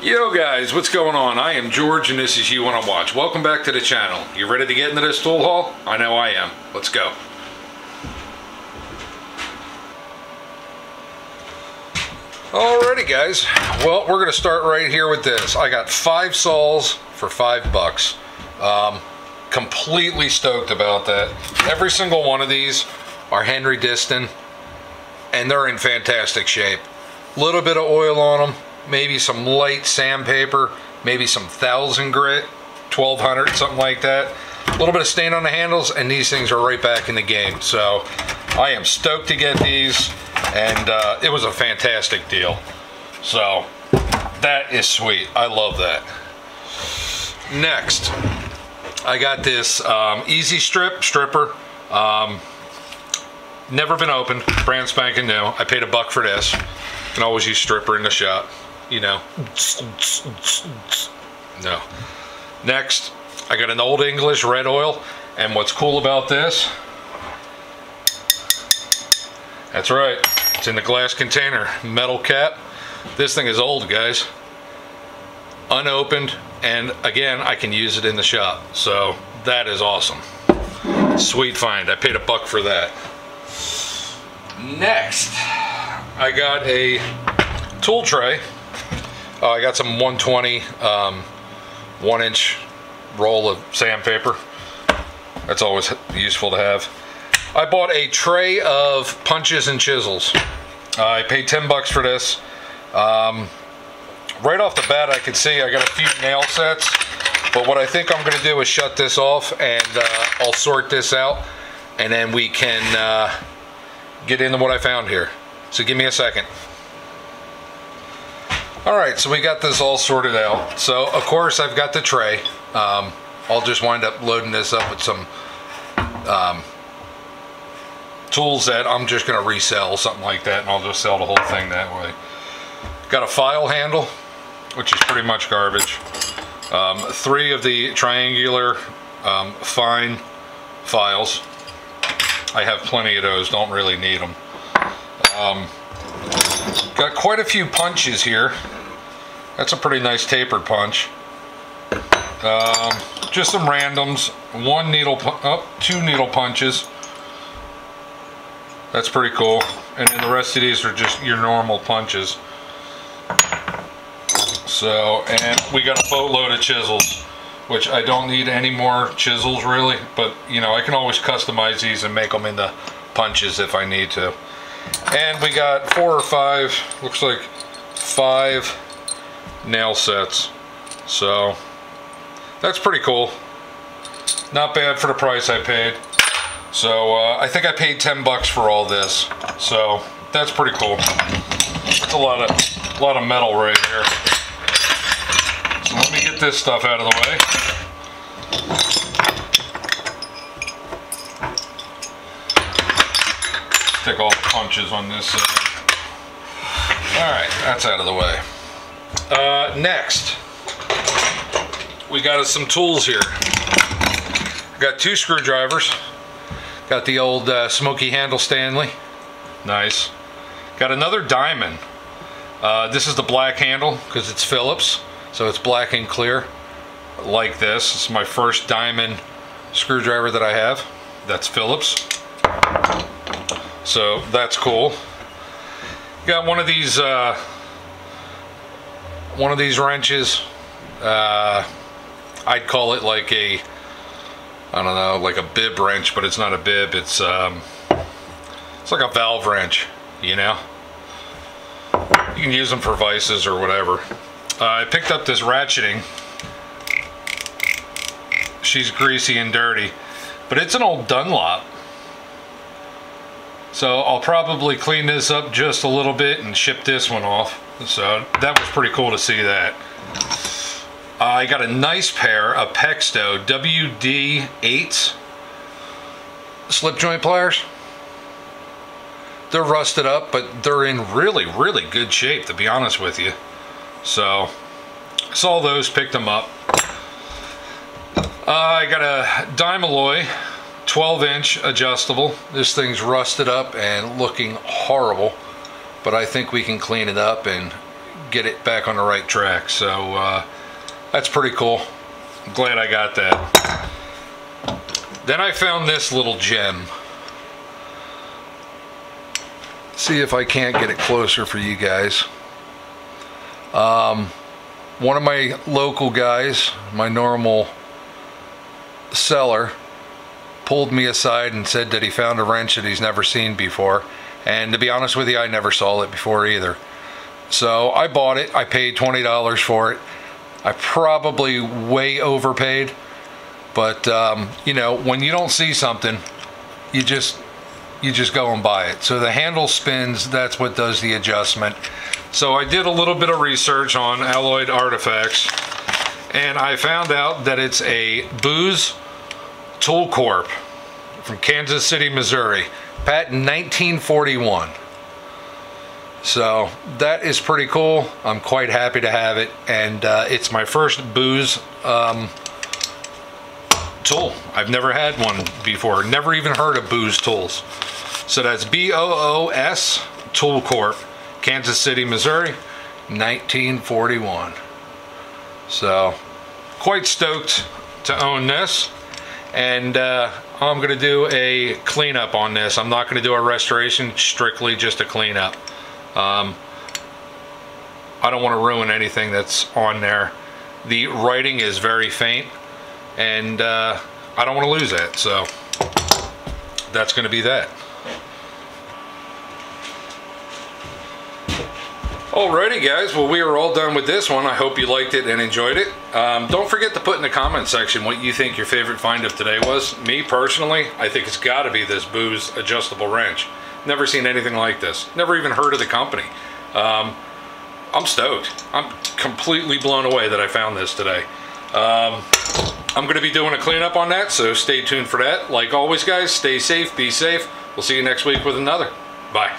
Yo guys, what's going on? I am George and this is You Wanna Watch. Welcome back to the channel. You ready to get into this tool haul? I know I am. Let's go. Alrighty guys, well we're gonna start right here with this. I got 5 saws for $5. Completely stoked about that. Every single one of these are Henry Diston and they're in fantastic shape. Little bit of oil on them, maybe some light sandpaper, maybe some 1000 grit, 1200, something like that. A little bit of stain on the handles and these things are right back in the game. So I am stoked to get these and it was a fantastic deal. So that is sweet. I love that. Next, I got this Easy Stripper. Never been opened, brand spanking new. I paid $1 for this. Can always use stripper in the shop, you know. No. Next, I got an Old English red oil, and what's cool about this, that's right, it's in the glass container, metal cap. This thing is old, guys. Unopened, and again, I can use it in the shop. So that is awesome. Sweet find. I paid $1 for that. Next, I got a tool tray. I got some 120 1-inch roll of sandpaper. That's always useful to have. I bought a tray of punches and chisels. I paid $10 for this. Right off the bat I can see I got a few nail sets, but what I think I'm going to do is shut this off and I'll sort this out and then we can get into what I found here. So give me a second. Alright, so we got this all sorted out. So of course I've got the tray. I'll just wind up loading this up with some tools that I'm just going to resell, something like that, and I'll just sell the whole thing that way. Got a file handle, which is pretty much garbage. 3 of the triangular fine files. I have plenty of those, don't really need them. Got quite a few punches here. That's a pretty nice tapered punch. Just some randoms. 2 needle punches. That's pretty cool. And then the rest of these are just your normal punches. So, and we got a boatload of chisels, which I don't need any more chisels really, but you know, I can always customize these and make them into punches if I need to. And we got 4 or 5, looks like 5 nail sets. So that's pretty cool. Not bad for the price I paid. So I think I paid $10 for all this. So that's pretty cool. It's a lot of metal right here. So let me get this stuff out of the way. Stick all the punches on this side. Alright, that's out of the way. Next, we got us some tools here. Got 2 screwdrivers. Got the old smoky handle Stanley. Nice. Got another diamond. This is the black handle because it's Phillips. So it's black and clear like this. It's my first diamond screwdriver that I have. That's Phillips. So that's cool. Got one of these wrenches. I'd call it like a, I don't know, like a bib wrench, but it's not a bib. It's like a valve wrench, you know. You can use them for vices or whatever. I picked up this ratcheting. She's greasy and dirty, but it's an old Dunlop. So I'll probably clean this up just a little bit and ship this one off. So that was pretty cool to see that. I got a nice pair of Pexto WD-8 slip joint pliers. They're rusted up, but they're in really, really good shape, to be honest with you. So, saw those, picked them up. I got a Dymalloy 12-inch adjustable. This thing's rusted up and looking horrible, but I think we can clean it up and get it back on the right track. So that's pretty cool. I'm glad I got that. Then I found this little gem. See if I can't get it closer for you guys. One of my local guys, my normal seller, pulled me aside and said that he found a wrench that he's never seen before. And to be honest with you, I never saw it before either. So I bought it. I paid $20 for it. I probably way overpaid. But, you know, when you don't see something, you just go and buy it. So the handle spins, that's what does the adjustment. So I did a little bit of research on Alloyed Artifacts, and I found out that it's a Booz Tool Corp from Kansas City, Missouri, patent 1941. So that is pretty cool. I'm quite happy to have it, and it's my first Booz tool. I've never had one before, never even heard of Booz tools. So that's B-O-O-S Tool Corp, Kansas City, Missouri, 1941. So quite stoked to own this. And I'm going to do a cleanup on this. I'm not going to do a restoration, strictly just a cleanup. I don't want to ruin anything that's on there. The writing is very faint, and I don't want to lose that. So that's going to be that. Alrighty guys, well, we are all done with this one. I hope you liked it and enjoyed it. Don't forget to put in the comment section what you think your favorite find of today was. Me personally, I think it's got to be this Booz adjustable wrench. Never seen anything like this. Never even heard of the company. I'm stoked. I'm completely blown away that I found this today. I'm going to be doing a cleanup on that, so stay tuned for that. Like always guys, stay safe, be safe. We'll see you next week with another. Bye.